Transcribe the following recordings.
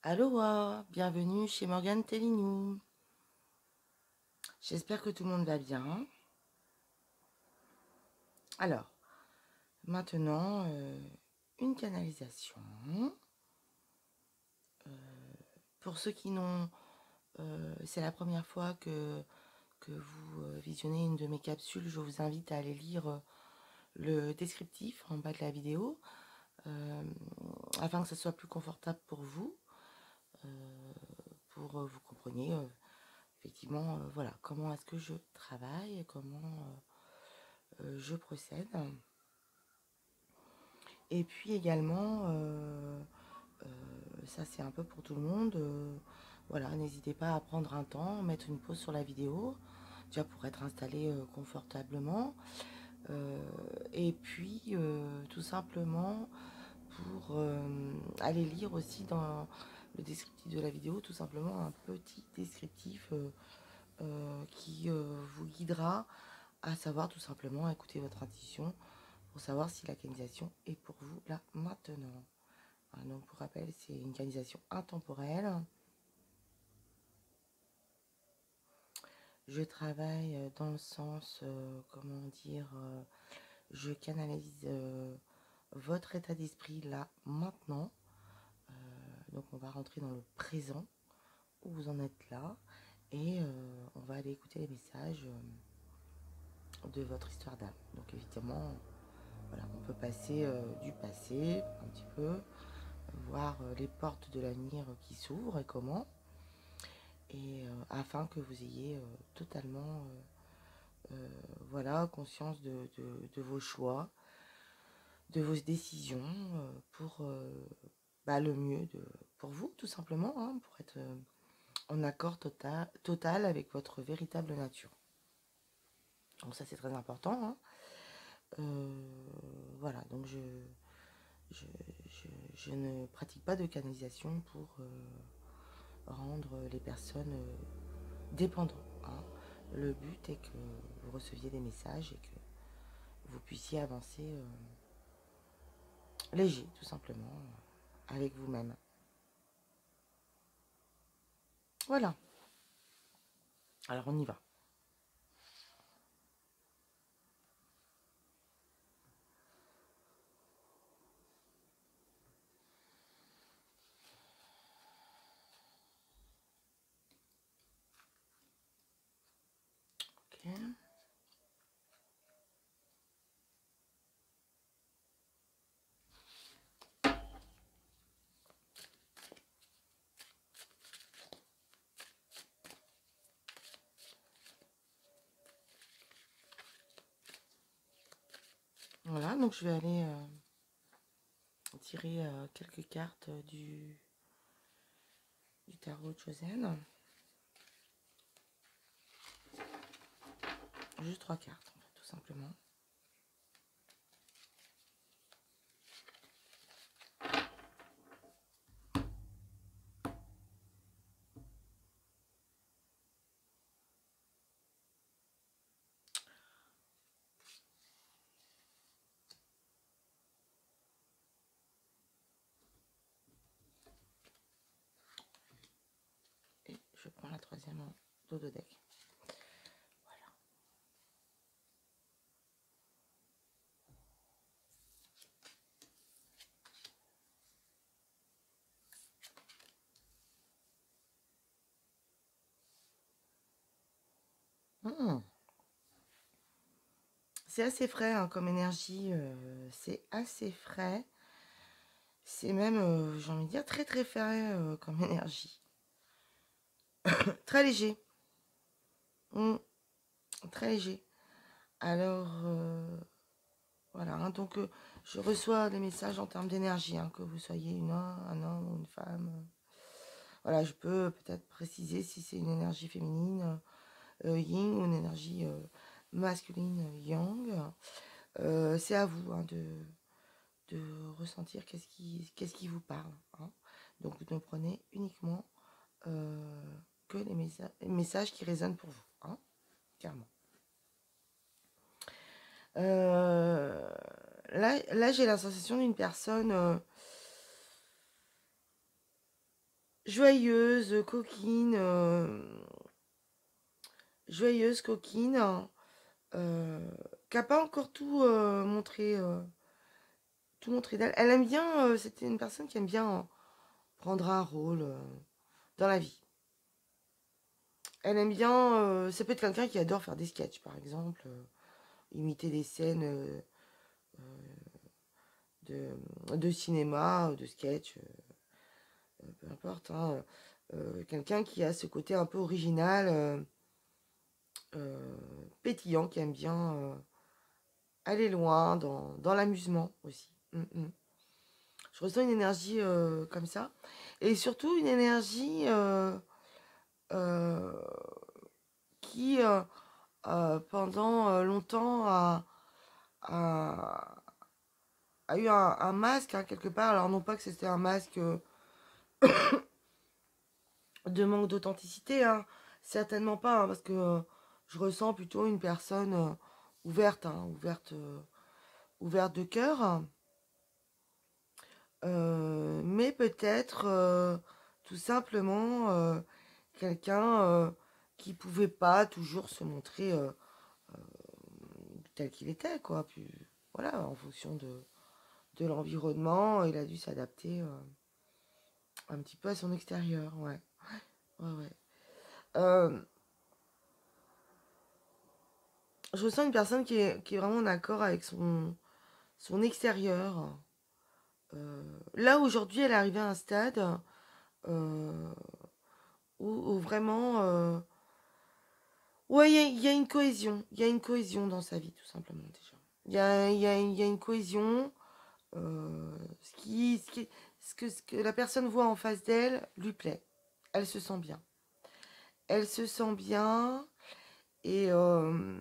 Aloha, bienvenue chez Morgane Tellinou. J'espère que tout le monde va bien. Alors, maintenant, une canalisation. Pour ceux qui n'ont... c'est la première fois que vous visionnez une de mes capsules, je vous invite à aller lire le descriptif en bas de la vidéo, afin que ce soit plus confortable pour vous, vous compreniez effectivement voilà, comment est-ce que je travaille, comment je procède. Et puis également, ça c'est un peu pour tout le monde, voilà, n'hésitez pas à prendre un temps, mettre une pause sur la vidéo, déjà pour être installé confortablement, et puis tout simplement pour aller lire aussi dans le descriptif de la vidéo, tout simplement un petit descriptif qui vous guidera à savoir tout simplement écouter votre intuition pour savoir si la canalisation est pour vous là maintenant. Donc pour rappel, c'est une canalisation intemporelle. Je travaille dans le sens, comment dire, je canalise votre état d'esprit là maintenant. Donc on va rentrer dans le présent où vous en êtes là et on va aller écouter les messages de votre histoire d'âme. Donc évidemment, voilà, on peut passer du passé un petit peu, voir les portes de l'avenir qui s'ouvrent et comment, et afin que vous ayez totalement voilà, conscience de vos choix, de vos décisions pour le mieux pour vous tout simplement, hein, pour être en accord total avec votre véritable nature. Donc ça c'est très important, hein. Voilà, donc je ne pratique pas de canalisation pour rendre les personnes dépendantes, hein. Le but est que vous receviez des messages et que vous puissiez avancer léger, tout simplement, avec vous-même. Voilà, alors on y va. Ok. Voilà, donc je vais aller tirer quelques cartes du tarot Chosen. Juste 3 cartes, en fait, tout simplement. Et je prends la troisième en dos de deck. Voilà. C'est assez frais hein, comme énergie, c'est assez frais. C'est même, j'ai envie de dire, très très frais comme énergie. Très léger. Très léger. Alors, voilà, hein, donc je reçois des messages en termes d'énergie, hein, que vous soyez un homme ou une femme. Voilà, je peux peut-être préciser si c'est une énergie féminine, yin, ou une énergie masculine, yang. C'est à vous hein, de ressentir qu'est-ce qui vous parle, hein. Donc vous ne prenez uniquement que les messages qui résonnent pour vous, hein, clairement. Là j'ai la sensation d'une personne joyeuse, coquine, qui n'a pas encore tout montré d'elle. Elle aime bien, c'était une personne qui aime bien prendre un rôle dans la vie. Elle aime bien, ça peut être quelqu'un qui adore faire des sketchs, par exemple, imiter des scènes de cinéma, de sketch, peu importe, hein. Quelqu'un qui a ce côté un peu original, pétillant, qui aime bien aller loin dans l'amusement aussi. Je ressens une énergie comme ça. Et surtout une énergie euh, qui, pendant longtemps, a, a eu un masque, hein, quelque part. Alors non pas que c'était un masque de manque d'authenticité, hein, certainement pas, hein, parce que je ressens plutôt une personne ouverte, hein, ouverte de cœur. Mais peut-être tout simplement quelqu'un qui pouvait pas toujours se montrer tel qu'il était, quoi. Puis voilà, en fonction de l'environnement, il a dû s'adapter un petit peu à son extérieur, ouais. Ouais, ouais. Euh, je ressens une personne qui est vraiment en accord avec son extérieur. Là, aujourd'hui, elle est arrivée à un stade euh, où vraiment ouais, il y a une cohésion. Il y a une cohésion dans sa vie, tout simplement, déjà. Il y a une cohésion. Ce que la personne voit en face d'elle lui plaît. Elle se sent bien. Elle se sent bien et elle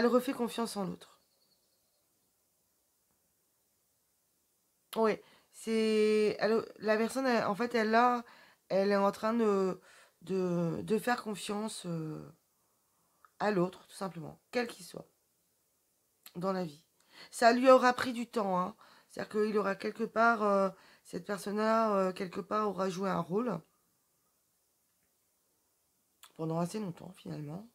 refait confiance en l'autre. Oui, la personne, en fait, elle est en train de faire confiance à l'autre, tout simplement, quel qu'il soit. Dans la vie. Ça lui aura pris du temps, hein. C'est-à-dire qu'il aura quelque part, cette personne-là, quelque part, aura joué un rôle pendant assez longtemps, finalement.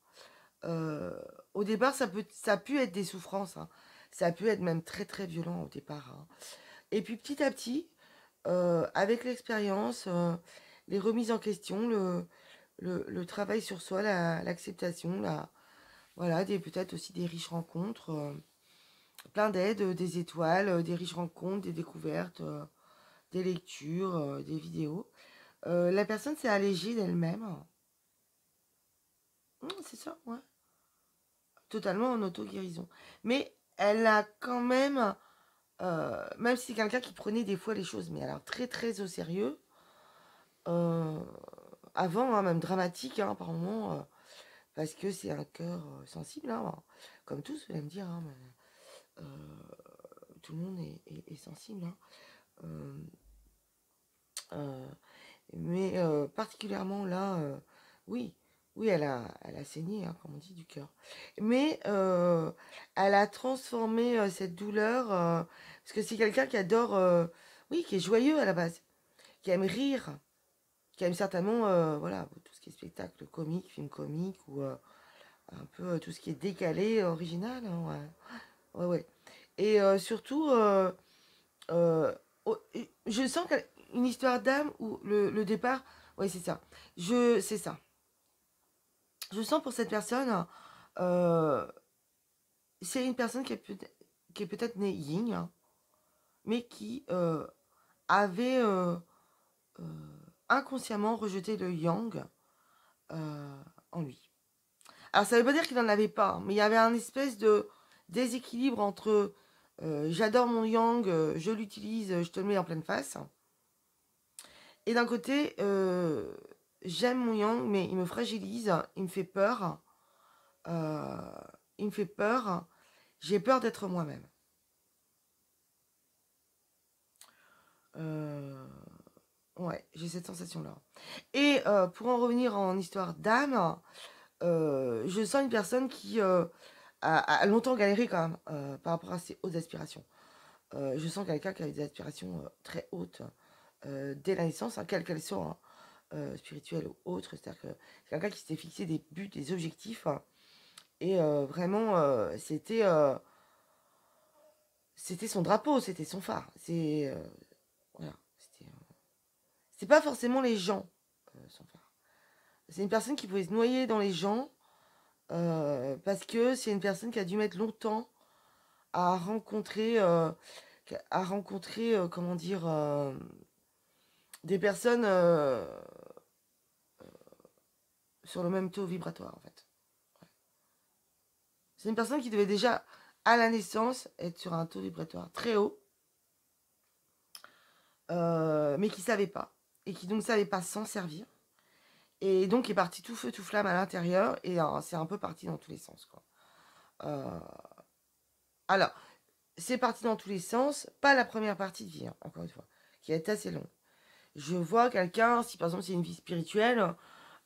Euh, Au départ, ça a pu être des souffrances, hein. Ça a pu être même très, très violent au départ, hein. Et puis, petit à petit, avec l'expérience, les remises en question, le travail sur soi, l'acceptation, voilà, peut-être aussi des riches rencontres. Plein d'aides, des étoiles, des riches rencontres, des découvertes, des lectures, des vidéos. La personne s'est allégée d'elle-même. C'est ça, ouais. Totalement en auto-guérison. Mais elle a quand même si c'est quelqu'un qui prenait des fois les choses, mais alors très très au sérieux, euh, avant, hein, même dramatique, hein, par moment, parce que c'est un cœur sensible, hein, comme tous, vous allez me dire, hein, mais, tout le monde est sensible, hein. Euh, euh, Mais particulièrement là, oui, oui, elle a saigné, hein, comme on dit, du cœur. Mais elle a transformé cette douleur, parce que c'est quelqu'un qui adore, oui, qui est joyeux à la base, qui aime rire, qui aime certainement, voilà, tout ce qui est spectacle comique, film comique, ou un peu tout ce qui est décalé, original, hein, ouais, ouais, ouais. Et surtout, oh, je sens une histoire d'âme où le départ, oui, c'est ça. C'est ça. Je sens pour cette personne, euh, c'est une personne qui est peut-être née yin, hein, mais qui avait inconsciemment rejeté le yang en lui. Alors ça veut pas dire qu'il n'en avait pas, hein, mais il y avait un espèce de déséquilibre entre j'adore mon yang, je l'utilise, je te le mets en pleine face. Et d'un côté, j'aime mon yang, mais il me fragilise, il me fait peur. euh, il me fait peur. J'ai peur d'être moi-même. Euh, ouais, j'ai cette sensation-là. Et pour en revenir en histoire d'âme, je sens une personne qui a longtemps galéré quand même par rapport à ses hautes aspirations. Je sens quelqu'un qui a des aspirations très hautes, dès la naissance, hein, quelle qu'elle soit, hein, spirituelle ou autre. C'est-à-dire que c'est quelqu'un qui s'était fixé des buts, des objectifs, hein, et vraiment, c'était son drapeau, c'était son phare. Voilà, c'est pas forcément les gens, son phare. C'est une personne qui pouvait se noyer dans les gens, parce que c'est une personne qui a dû mettre longtemps à rencontrer, comment dire, des personnes sur le même taux vibratoire, en fait. C'est une personne qui devait déjà, à la naissance, être sur un taux vibratoire très haut, mais qui savait pas, et qui donc savait pas s'en servir, et donc est parti tout feu, tout flamme à l'intérieur, et c'est un peu parti dans tous les sens, quoi. Euh, alors, c'est parti dans tous les sens, pas la première partie de vie, hein, encore une fois, qui a été assez longue. Je vois quelqu'un, si par exemple c'est une vie spirituelle,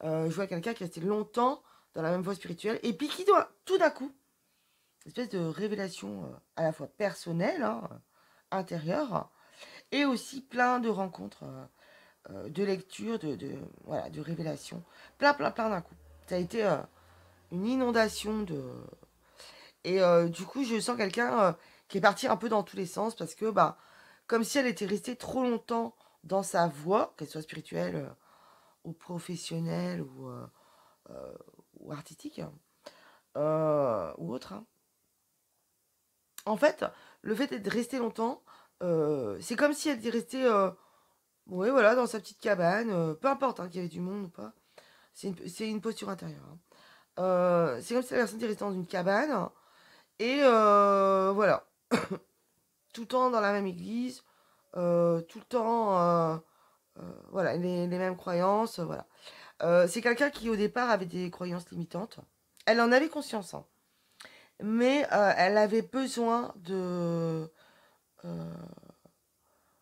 je vois quelqu'un qui est resté longtemps dans la même voie spirituelle, et puis qui doit, tout d'un coup, une espèce de révélation à la fois personnelle, hein, intérieure, et aussi plein de rencontres, de lectures, voilà, de révélations, plein d'un coup. Ça a été une inondation de... Et du coup, je sens quelqu'un qui est parti un peu dans tous les sens, parce que, bah, comme si elle était restée trop longtemps dans sa voie, qu'elle soit spirituelle ou professionnelle euh, ou artistique, ou autre, hein. En fait, le fait d'être resté longtemps, c'est comme si elle était restée, ouais, voilà, dans sa petite cabane, peu importe, hein, qu'il y avait du monde ou pas. C'est une posture intérieure, hein. C'est comme si la personne était restée dans une cabane, et voilà, tout le temps dans la même église, tout le temps, voilà, les mêmes croyances, voilà. C'est quelqu'un qui au départ avait des croyances limitantes. Elle en avait conscience, hein, mais elle avait besoin euh,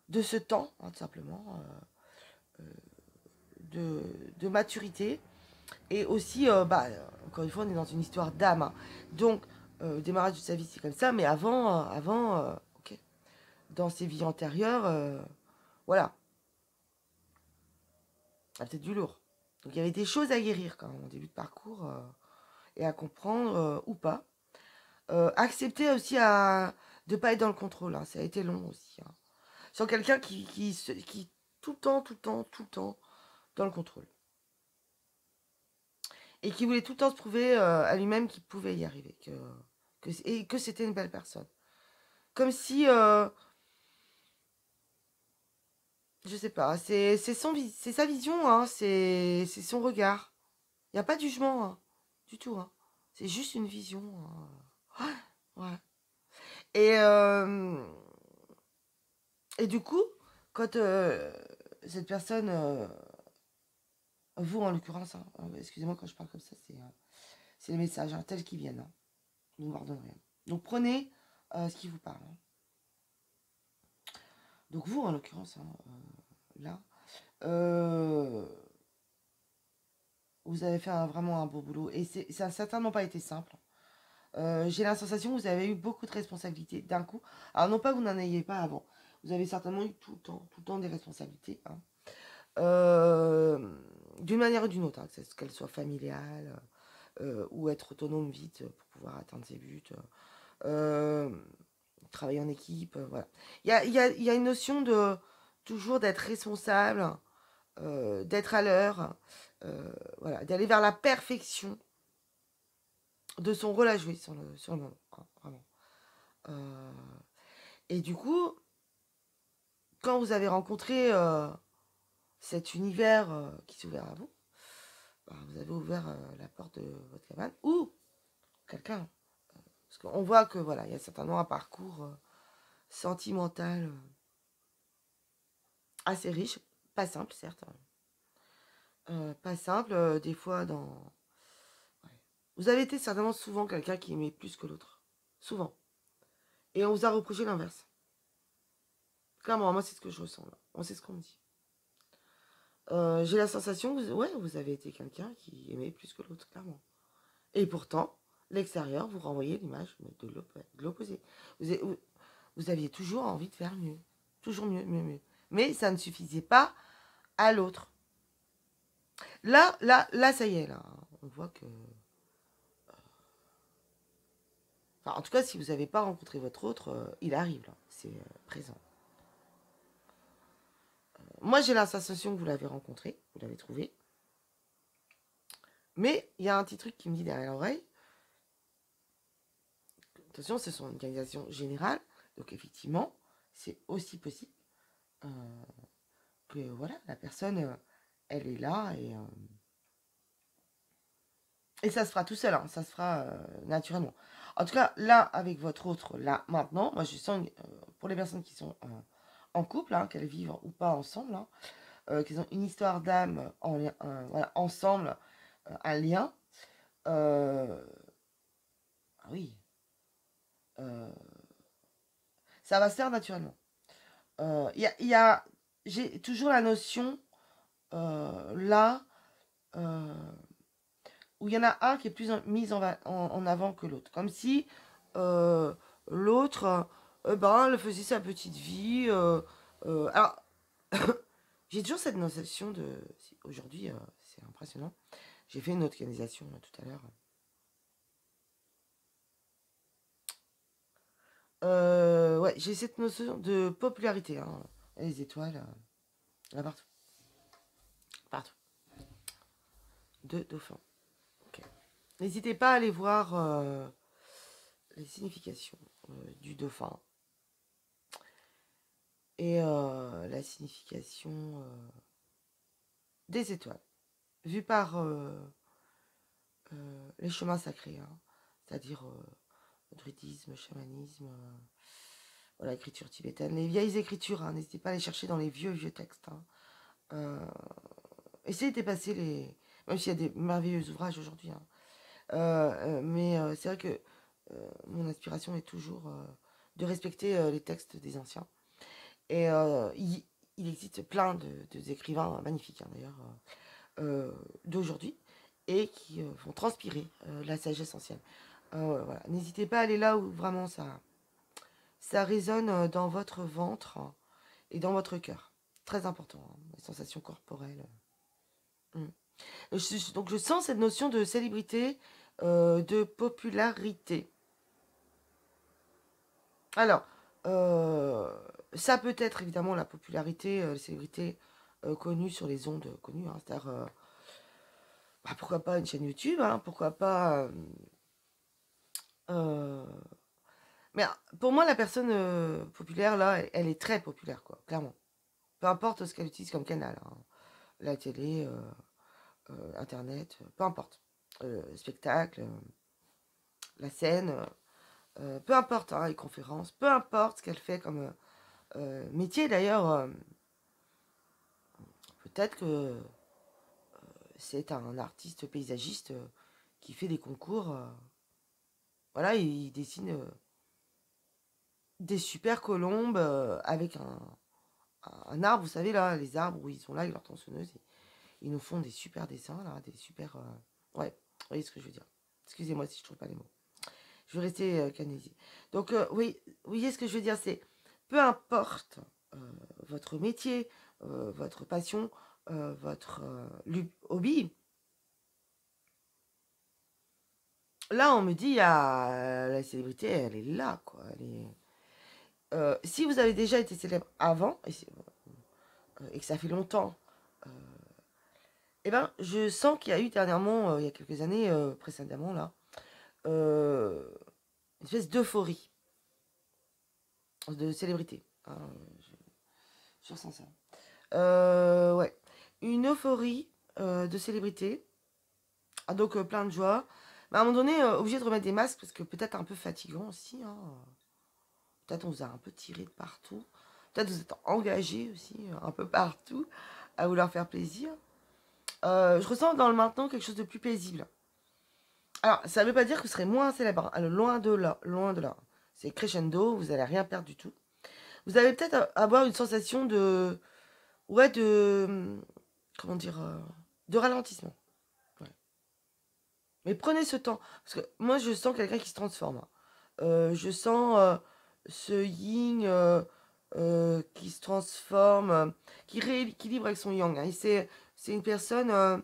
de ce temps, hein, tout simplement, de maturité. Et aussi, bah, encore une fois, on est dans une histoire d'âme, hein. Donc, le démarrage de sa vie, c'est comme ça, mais ok, dans ses vies antérieures, voilà, il y a peut-être du lourd. Donc, il y avait des choses à guérir quand même au début de parcours, et à comprendre, ou pas. Accepter aussi de ne pas être dans le contrôle, hein. Ça a été long aussi, hein. Sur quelqu'un qui tout le temps, tout le temps, tout le temps dans le contrôle. Et qui voulait tout le temps se prouver à lui-même qu'il pouvait y arriver, et que c'était une belle personne. Comme si, je sais pas, c'est sa vision, hein, c'est son regard. Il n'y a pas de jugement, hein, du tout, hein. C'est juste une vision, hein. Ouais. Et, euh, et du coup, quand cette personne, vous en l'occurrence, hein, excusez-moi quand je parle comme ça, c'est les messages, hein, tels qu'ils viennent, hein. Ne vous ordonne rien. Donc prenez ce qui vous parle, hein. Donc vous, en l'occurrence, hein, là, euh, vous avez fait vraiment un beau boulot. Et ça n'a certainement pas été simple. J'ai la sensation que vous avez eu beaucoup de responsabilités d'un coup. Alors non pas que vous n'en ayez pas avant. Vous avez certainement eu tout le temps des responsabilités, hein. D'une manière ou d'une autre, hein, qu'elle soit familiale, ou être autonome vite pour pouvoir atteindre ses buts. Euh, Travailler en équipe, voilà. Il y a une notion de toujours d'être responsable, d'être à l'heure, voilà, d'aller vers la perfection de son rôle à jouer sur le moment, hein, vraiment. Euh, et du coup, quand vous avez rencontré cet univers qui s'est ouvert à vous, bah, vous avez ouvert la porte de votre cabane, ou quelqu'un. Parce qu'on voit que voilà, il y a certainement un parcours sentimental assez riche, pas simple certes, hein. Pas simple, des fois dans... Ouais. Vous avez été certainement souvent quelqu'un qui aimait plus que l'autre. Souvent. Et on vous a reproché l'inverse. Clairement, moi c'est ce que je ressens là. On sait ce qu'on me dit. J'ai la sensation que ouais, vous avez été quelqu'un qui aimait plus que l'autre, clairement. Et pourtant, l'extérieur, vous renvoyez l'image de l'opposé. Vous aviez toujours envie de faire mieux. Toujours mieux, mieux, mieux. Mais ça ne suffisait pas à l'autre. Là, ça y est, là. On voit que... Enfin, en tout cas, si vous n'avez pas rencontré votre autre, il arrive, là. C'est présent. Moi, j'ai la sensation que vous l'avez rencontré, vous l'avez trouvé. Mais il y a un petit truc qui me dit derrière l'oreille. Attention, c'est son organisation générale. Donc, effectivement, c'est aussi possible que, voilà, la personne, elle est là et ça se fera tout seul, hein, ça se fera naturellement. En tout cas, là, avec votre autre, là, maintenant, moi, je sens, pour les personnes qui sont en couple, hein, qu'elles vivent ou pas ensemble, hein, qu'ils ont une histoire d'âme voilà, ensemble, un lien. Ah oui, euh, ça va se faire naturellement. J'ai toujours la notion là où il y en a un qui est plus mis en avant que l'autre. Comme si euh, l'autre, ben, elle faisait sa petite vie. Alors, j'ai toujours cette notion de... Aujourd'hui, c'est impressionnant. J'ai fait une organisation tout à l'heure. Ouais, j'ai cette notion de popularité. Hein. Les étoiles, là partout. Partout. De dauphin. Okay. N'hésitez pas à aller voir les significations du dauphin. Et la signification des étoiles. Vue par les chemins sacrés. Hein. C'est-à-dire le druidisme, le chamanisme... voilà, l'écriture tibétaine, les vieilles écritures, hein, n'hésitez pas à les chercher dans les vieux textes. Hein. Essayez de dépasser les... Même s'il y a des merveilleux ouvrages aujourd'hui. Hein. Mais c'est vrai que mon inspiration est toujours de respecter les textes des anciens. Et il existe plein d'écrivains magnifiques, hein, d'ailleurs, d'aujourd'hui, et qui vont transpirer la sagesse ancienne. Voilà. N'hésitez pas à aller là où vraiment ça résonne dans votre ventre et dans votre cœur. Très important, hein, les sensations corporelles. Donc je sens cette notion de célébrité, de popularité. Alors, ça peut être évidemment la popularité, la célébrité connue sur les ondes connues, hein, c'est-à-dire, bah, pourquoi pas une chaîne YouTube, hein, pourquoi pas... mais pour moi, la personne populaire, là, elle est très populaire, quoi, clairement. Peu importe ce qu'elle utilise comme canal, hein. La télé, Internet, peu importe. Spectacle, la scène, peu importe, hein, les conférences, peu importe ce qu'elle fait comme métier. D'ailleurs, peut-être que c'est un artiste paysagiste qui fait des concours. Voilà, il dessine des super colombes avec un arbre, vous savez, là, les arbres où ils sont là avec leur tronçonneuse. Ils nous font des super dessins, là, des super... Ouais, vous voyez ce que je veux dire. Excusez-moi si je trouve pas les mots. Je vais rester canalisée. Donc, oui, vous voyez ce que je veux dire, c'est peu importe votre métier, votre passion, votre hobby. Là, on me dit, ah, la célébrité, elle est là, quoi. Si vous avez déjà été célèbre avant, et que ça fait longtemps, eh ben, je sens qu'il y a eu dernièrement, il y a quelques années, précédemment, là, une espèce d'euphorie de célébrité. Hein, je ressens ça. Ouais. Une euphorie de célébrité. Ah, donc plein de joie. Mais à un moment donné, obligé de remettre des masques parce que peut-être un peu fatigant aussi. Hein. Peut-être on vous a un peu tiré de partout. Peut-être vous êtes engagé aussi un peu partout à vouloir faire plaisir. Je ressens dans le maintenant quelque chose de plus paisible. Alors, ça ne veut pas dire que vous serez moins célèbre. Hein. Loin de là, loin de là. C'est crescendo, vous n'allez rien perdre du tout. Vous allez peut-être avoir une sensation de... Ouais, de... Comment dire de ralentissement. Ouais. Mais prenez ce temps. Parce que moi, je sens quelqu'un qui se transforme. Hein. Je sens ce yin qui se transforme, qui rééquilibre avec son yang, hein. Et c'est une personne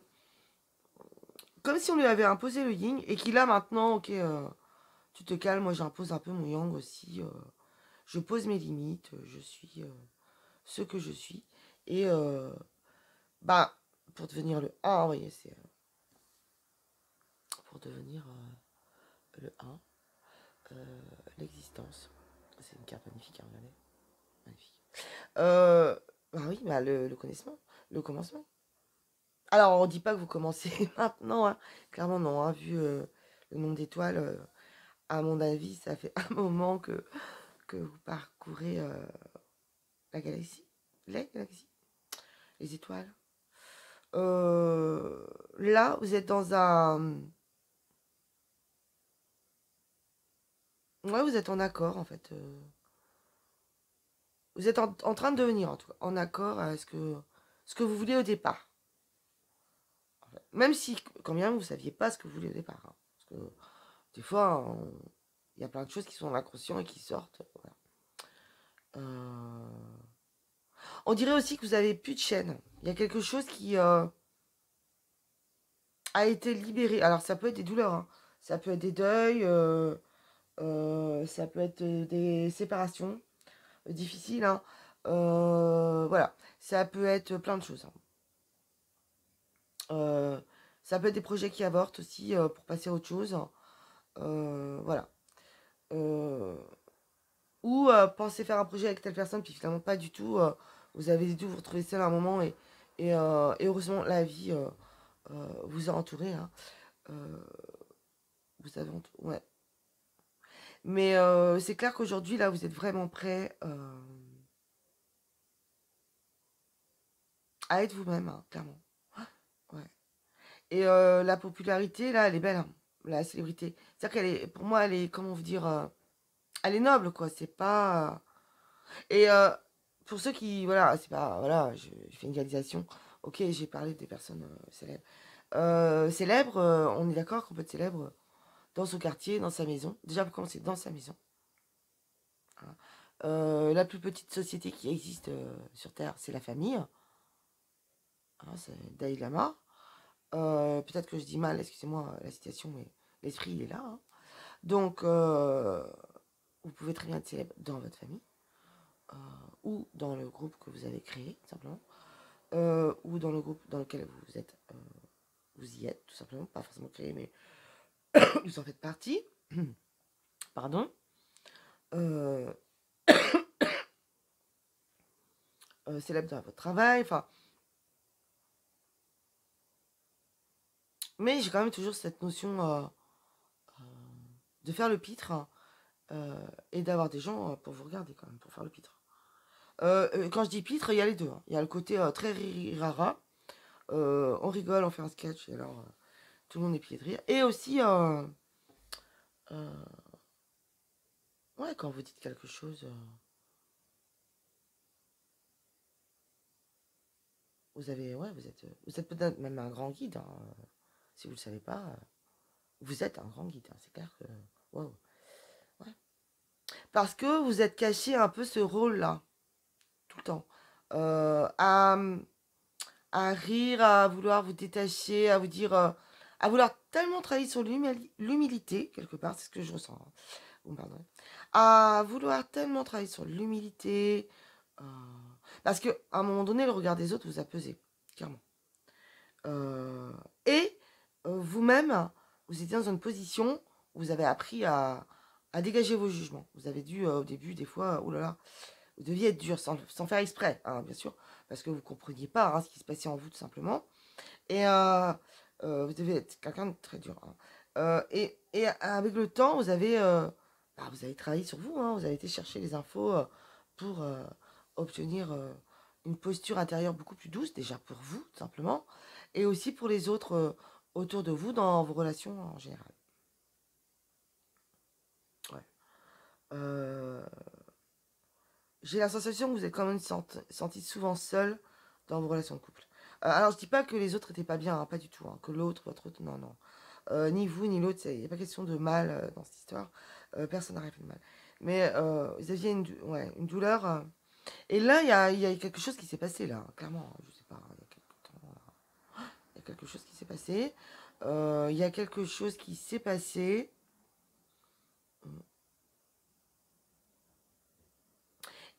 comme si on lui avait imposé le yin et qu'il a maintenant, ok, tu te calmes, moi j'impose un peu mon yang aussi. Je pose mes limites, je suis ce que je suis. Et bah, pour devenir le 1, vous voyez, c'est pour devenir le 1, l'existence. C'est une carte magnifique, hein, regardez. Magnifique. Bah oui, bah le connaissement, le commencement. Alors, on dit pas que vous commencez maintenant, hein. Clairement non, hein. Vu le nombre d'étoiles, à mon avis, ça fait un moment que vous parcourez la galaxie, les galaxies, les étoiles. Là, vous êtes dans un... Ouais, vous êtes en accord, en fait. Vous êtes en train de devenir, en tout cas, en accord à ce que vous vouliez au départ. En fait. Même si, quand bien même, vous saviez pas ce que vous vouliez au départ, hein. Parce que, des fois, il y a plein de choses qui sont dans l'inconscient et qui sortent. Voilà. On dirait aussi que vous avez plus de chaîne. Il y a quelque chose qui a été libéré. Alors, ça peut être des douleurs, hein. Ça peut être des deuils, ça peut être des séparations difficiles, hein. Voilà, ça peut être plein de choses, hein. Ça peut être des projets qui avortent aussi pour passer à autre chose. Voilà. Euh, ou penser faire un projet avec telle personne, puis finalement pas du tout. Vous avez dû vous retrouver seul à un moment et heureusement la vie vous a entouré, hein. Euh, vous avez ouais. Mais c'est clair qu'aujourd'hui, là, vous êtes vraiment prêt à être vous-même, hein, clairement. Ouais. Et la popularité, là, elle est belle, hein, la célébrité. C'est-à-dire qu'elle est, pour moi, elle est, comment vous dire, elle est noble, quoi. C'est pas. Et pour ceux qui, voilà, c'est pas, voilà, je fais une réalisation. Ok, j'ai parlé des personnes célèbres. Célèbres, on est d'accord qu'on peut être célèbre dans son quartier, dans sa maison. Déjà, pour commencer, dans sa maison. Hein. La plus petite société qui existe sur Terre, c'est la famille. Hein, c'est Dalai Lama. Peut-être que je dis mal, excusez-moi la citation, mais l'esprit, il est là. Hein. Donc, vous pouvez très bien être célèbre dans votre famille euh, ou dans le groupe que vous avez créé, tout simplement. Ou dans le groupe dans lequel vous êtes, vous y êtes, tout simplement. Pas forcément créé, mais vous en faites partie. Pardon. Euh, célèbre dans votre travail, enfin. Mais j'ai quand même toujours cette notion de faire le pitre, hein, et d'avoir des gens pour vous regarder quand même, pour faire le pitre. Quand je dis pitre, il y a les deux, hein. Il y a le côté très rira. On rigole, on fait un sketch, et alors tout le monde est plié de rire. Et aussi, euh, ouais, quand vous dites quelque chose, vous avez, ouais, vous êtes peut-être même un grand guide, hein, si vous le savez pas. Vous êtes un grand guide, hein, c'est clair que, wow, ouais. Parce que vous êtes caché un peu ce rôle-là, tout le temps. Euh, à, à rire, à vouloir vous détacher, à vous dire, à vouloir tellement travailler sur l'humilité, quelque part, c'est ce que je ressens, hein. Vous me pardonnerez. À vouloir tellement travailler sur l'humilité, euh, parce qu'à un moment donné, le regard des autres vous a pesé, clairement. Euh, et vous-même, vous étiez dans une position où vous avez appris à dégager vos jugements. Vous avez dû, au début, des fois, oh là là, vous deviez être dur, sans faire exprès, hein, bien sûr, parce que vous ne compreniez pas, hein, ce qui se passait en vous, tout simplement. Et vous devez être quelqu'un de très dur, hein. Et avec le temps, vous avez travaillé sur vous, hein, vous avez été chercher les infos pour obtenir une posture intérieure beaucoup plus douce, déjà pour vous, tout simplement, et aussi pour les autres autour de vous dans vos relations en général. Ouais. Euh, j'ai la sensation que vous êtes quand même senti souvent seul dans vos relations de couple. Alors, je dis pas que les autres étaient pas bien, hein, pas du tout, hein, que l'autre, votre autre, non, non. Ni vous, ni l'autre, il n'y a pas question de mal dans cette histoire. Personne n'a rien fait de mal. Mais vous aviez ouais, une douleur. Et là, il y a quelque chose qui s'est passé, là, clairement. Je sais pas, il y a quelque temps, là. Il y a quelque chose qui s'est passé. Il y a quelque chose qui s'est passé.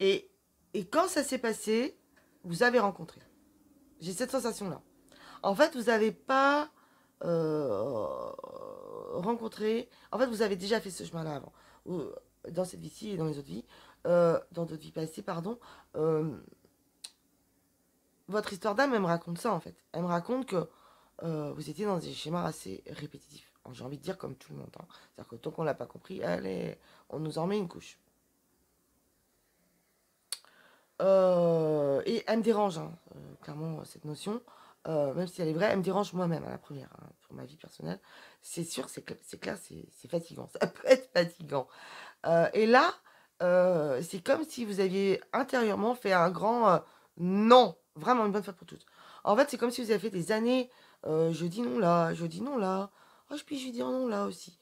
Et, et quand ça s'est passé, vous avez rencontré. J'ai cette sensation-là. En fait, vous n'avez pas rencontré. En fait, vous avez déjà fait ce chemin-là avant. Dans cette vie-ci et dans les autres vies. Dans d'autres vies passées, pardon. Euh, Votre histoire d'âme, elle me raconte ça, en fait. Elle me raconte que vous étiez dans des schémas assez répétitifs. J'ai envie de dire comme tout le monde. Hein. C'est-à-dire que tant qu'on ne l'a pas compris, allez, on nous en met une couche. Et elle me dérange, hein, clairement, cette notion. Même si elle est vraie, elle me dérange moi-même à la première, hein, pour ma vie personnelle. C'est sûr, c'est clair, c'est fatigant. Ça peut être fatigant. Et là, c'est comme si vous aviez intérieurement fait un grand non, vraiment une bonne fois pour toutes. En fait, c'est comme si vous avez fait des années, je dis non là, je dis non là, oh, puis je vais dire non là aussi.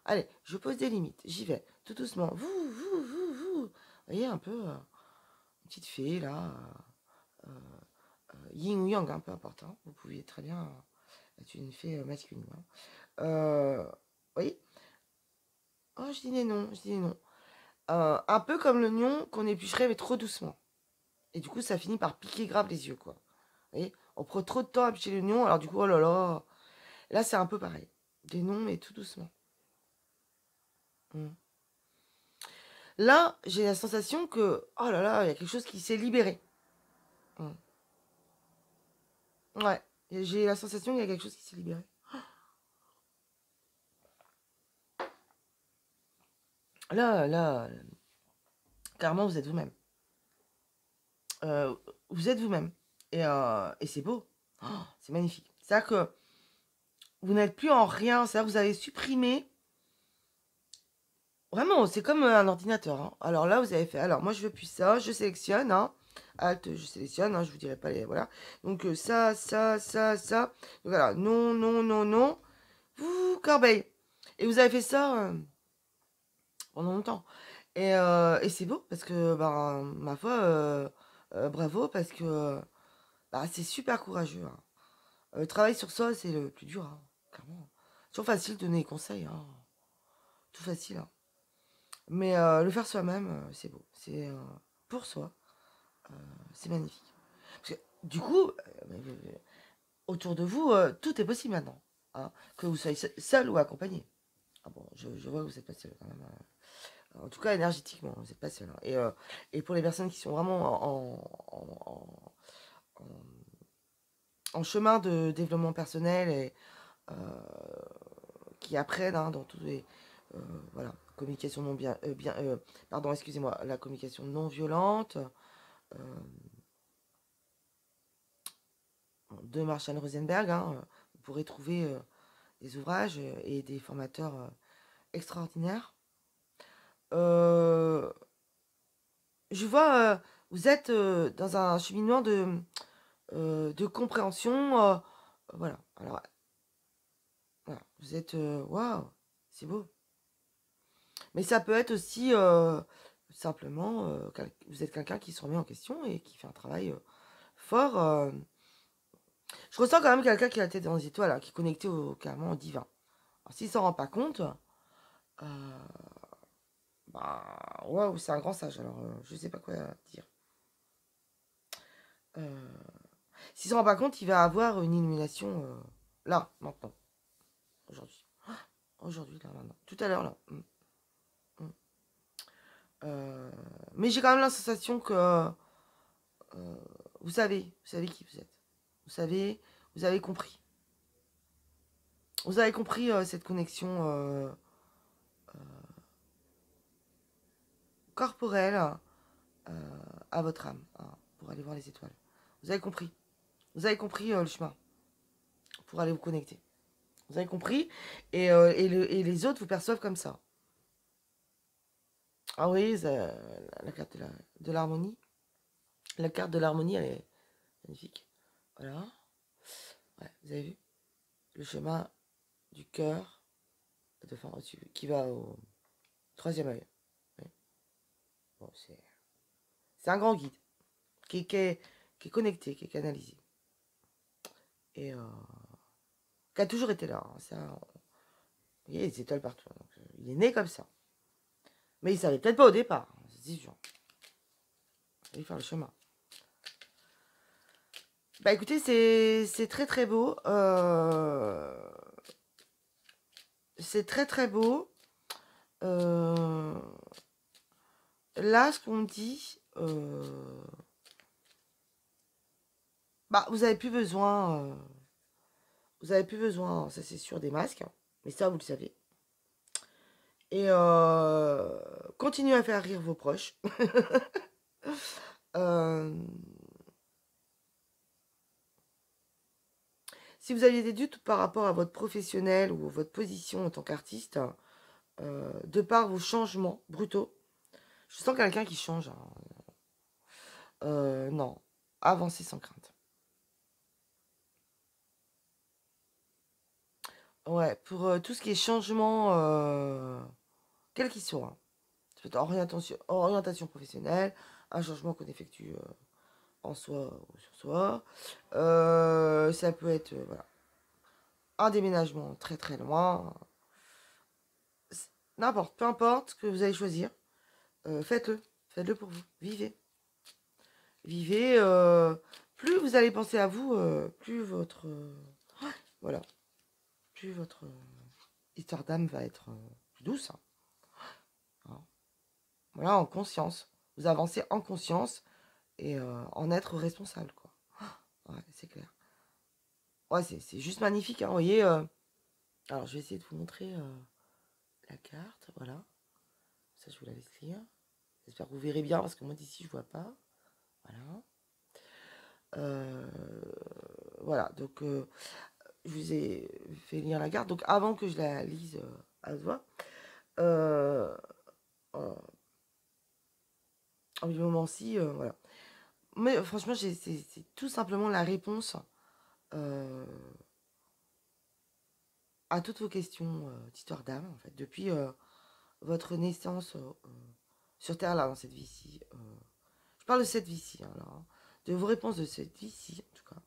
Allez, je pose des limites, j'y vais, tout doucement. Vous. Vous voyez, un peu, une petite fée là, euh, yin ou yang, hein, peu importe. Hein. Vous pouviez très bien être une fée masculine. Hein. Oui. Oh, je dis des noms, je dis des noms. Un peu comme le lion qu'on éplucherait mais trop doucement. Et du coup, ça finit par piquer grave les yeux, quoi. Vous voyez, on prend trop de temps à éplucher le lion, alors du coup, oh là là. Là, c'est un peu pareil. Des noms, mais tout doucement. Mm. Là, j'ai la sensation que, oh là là, il y a quelque chose qui s'est libéré. Mm. Ouais, j'ai la sensation qu'il y a quelque chose qui s'est libéré. Là, clairement, vous êtes vous-même. Euh, vous êtes vous-même. Et c'est beau. Oh, c'est magnifique. C'est-à-dire que vous n'êtes plus en rien. C'est-à-dire que vous avez supprimé. Vraiment, c'est comme un ordinateur. Hein. Alors là, vous avez fait. Alors, moi, je veux plus ça. Je sélectionne. Hein. Alt, je sélectionne. Hein, je vous dirai pas les. Voilà. Donc, ça. Donc, voilà. Non, non, non, non. Vous, corbeille. Et vous avez fait ça pendant longtemps. Et c'est beau parce que, ben, ma foi, bravo parce que bah, c'est super courageux. Hein. Le travail sur soi, c'est le plus dur, hein, clairement. C'est toujours facile de donner des conseils, hein. Tout facile. Hein. Mais le faire soi-même, c'est beau. C'est pour soi, c'est magnifique. Parce que, du coup, autour de vous, tout est possible maintenant. Hein, que vous soyez seul ou accompagné. Ah bon, je vois que vous n'êtes pas seul quand même. En tout cas, énergétiquement, vous n'êtes pas seul. Hein. Et pour les personnes qui sont vraiment en, en chemin de développement personnel et euh, qui apprennent hein, dans tous les voilà communication non pardon excusez-moi la communication non violente de Marshall Rosenberg hein, vous pourrez trouver des ouvrages et des formateurs extraordinaires euh, je vois vous êtes dans un cheminement de compréhension voilà alors voilà, vous êtes waouh c'est beau. Mais ça peut être aussi simplement, vous êtes quelqu'un qui se remet en question et qui fait un travail fort. Je ressens quand même quelqu'un qui a la tête dans les étoiles, hein, qui est connecté carrément au divin. Alors s'il s'en rend pas compte, bah, waouh, c'est un grand sage. Alors je sais pas quoi dire. Euh, S'il s'en rend pas compte, il va avoir une illumination là, maintenant, aujourd'hui. Aujourd'hui, là, maintenant. Tout à l'heure, là. Mm. Mais j'ai quand même la sensation que vous savez qui vous êtes. Vous avez compris. Vous avez compris cette connexion corporelle à votre âme hein, pour aller voir les étoiles. Vous avez compris. Vous avez compris le chemin pour aller vous connecter. Vous avez compris et les autres vous perçoivent comme ça. Ah oui, la carte de l'harmonie. La carte de l'harmonie, elle est magnifique. Voilà. Ouais, vous avez vu le chemin du cœur qui va au troisième œil. Ouais. Bon, C'est un grand guide qui est connecté, qui est canalisé. Et qui a toujours été là. Hein. Ça, il y a des étoiles partout. Donc, il est né comme ça. Mais il savait peut-être pas au départ. C'est sûr. Il fallait faire le chemin. Bah écoutez, c'est très très beau. C'est très très beau. Là, ce qu'on me dit, bah vous avez plus besoin. Vous avez plus besoin, ça c'est sûr, des masques. Mais ça, vous le savez. Et continuez à faire rire vos proches. Si vous aviez des doutes par rapport à votre professionnel ou votre position en tant qu'artiste, de par vos changements brutaux, je sens quelqu'un qui change. Hein. Non, avancez sans crainte. Ouais, pour tout ce qui est changement, quel qu'il soit. Hein. Ça peut être orientation professionnelle, un changement qu'on effectue en soi ou sur soi. Ça peut être voilà, un déménagement très très loin. N'importe, peu importe ce que vous allez choisir, faites-le. Faites-le pour vous. Vivez. Vivez. Plus vous allez penser à vous, plus votre... voilà. Plus votre histoire d'âme va être plus douce. Hein. Voilà, en conscience. Vous avancez en conscience et en être responsable, quoi. Ouais, c'est clair. Ouais, c'est juste magnifique, hein, vous voyez. Alors, je vais essayer de vous montrer la carte, voilà. Ça, je vous la laisse lire. J'espère que vous verrez bien, parce que moi, d'ici, je vois pas. Voilà. Voilà, donc je vous ai fait lire la carte. Donc avant que je la lise à haute voix, en du moment-ci, voilà. Mais franchement, c'est tout simplement la réponse à toutes vos questions d'histoire d'âme, en fait, depuis votre naissance sur Terre, là, dans cette vie-ci. Je parle de cette vie-ci, hein, là, hein, de vos réponses de cette vie-ci, en tout cas.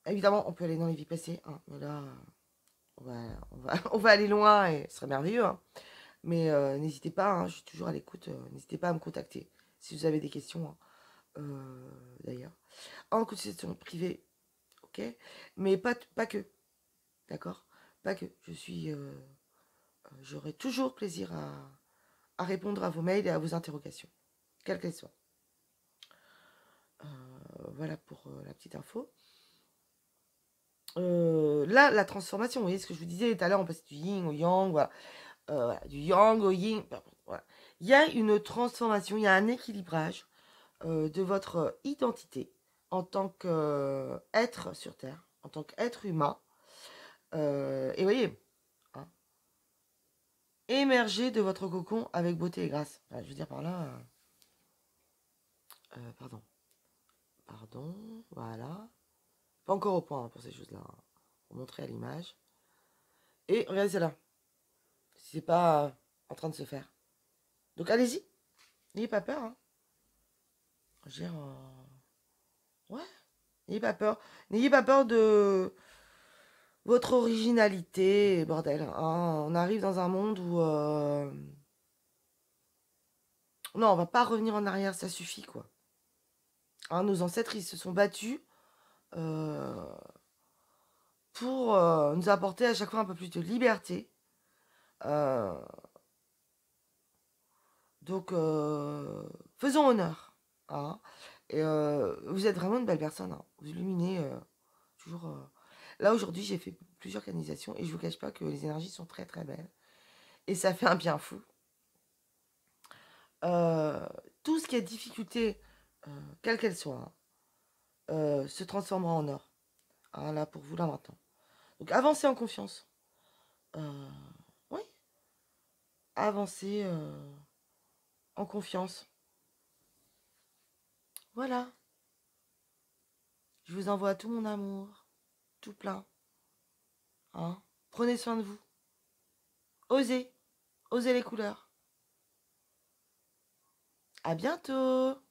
Évidemment, on peut aller dans les vies passées, hein, mais là, on va aller loin et ce serait merveilleux. Hein. Mais n'hésitez pas, hein, je suis toujours à l'écoute. N'hésitez pas à me contacter si vous avez des questions, hein, d'ailleurs. En consultation privée, ok, mais pas que, d'accord. Pas que. J'aurai toujours plaisir à répondre à vos mails et à vos interrogations, quelles qu'elles soient. Voilà pour la petite info. Là, la transformation, vous voyez ce que je vous disais tout à l'heure, on passe du yin au yang, voilà. Voilà, du yang au yin. Voilà. Il y a une transformation, il y a un équilibrage de votre identité en tant qu'être sur Terre, en tant qu'être humain. Et voyez, hein, émergez de votre cocon avec beauté et grâce. Enfin, je veux dire par là... pardon. Pardon, voilà. Pas encore au point hein, pour ces choses-là. Hein. Pour montrer à l'image. Et regardez celle-là. Si c'est pas en train de se faire. Donc allez-y. N'ayez pas peur. Hein. Je veux dire... ouais. N'ayez pas peur. N'ayez pas peur de votre originalité, bordel. Hein. On arrive dans un monde où... non, on va pas revenir en arrière, ça suffit, quoi. Hein, nos ancêtres, ils se sont battus pour nous apporter à chaque fois un peu plus de liberté. Donc, faisons honneur. Hein. Et vous êtes vraiment une belle personne. Hein. Vous illuminez toujours... Là, aujourd'hui, j'ai fait plusieurs canalisations et je ne vous cache pas que les énergies sont très, très belles. Et ça fait un bien fou. Tout ce qui est difficulté, quelle qu'elle soit, se transformera en or. Hein, là, pour vous, là, maintenant. Donc, avancez en confiance. Oui. Avancez en confiance. Voilà. Je vous envoie tout mon amour. Tout plein. Hein. Prenez soin de vous. Osez. Osez les couleurs. À bientôt!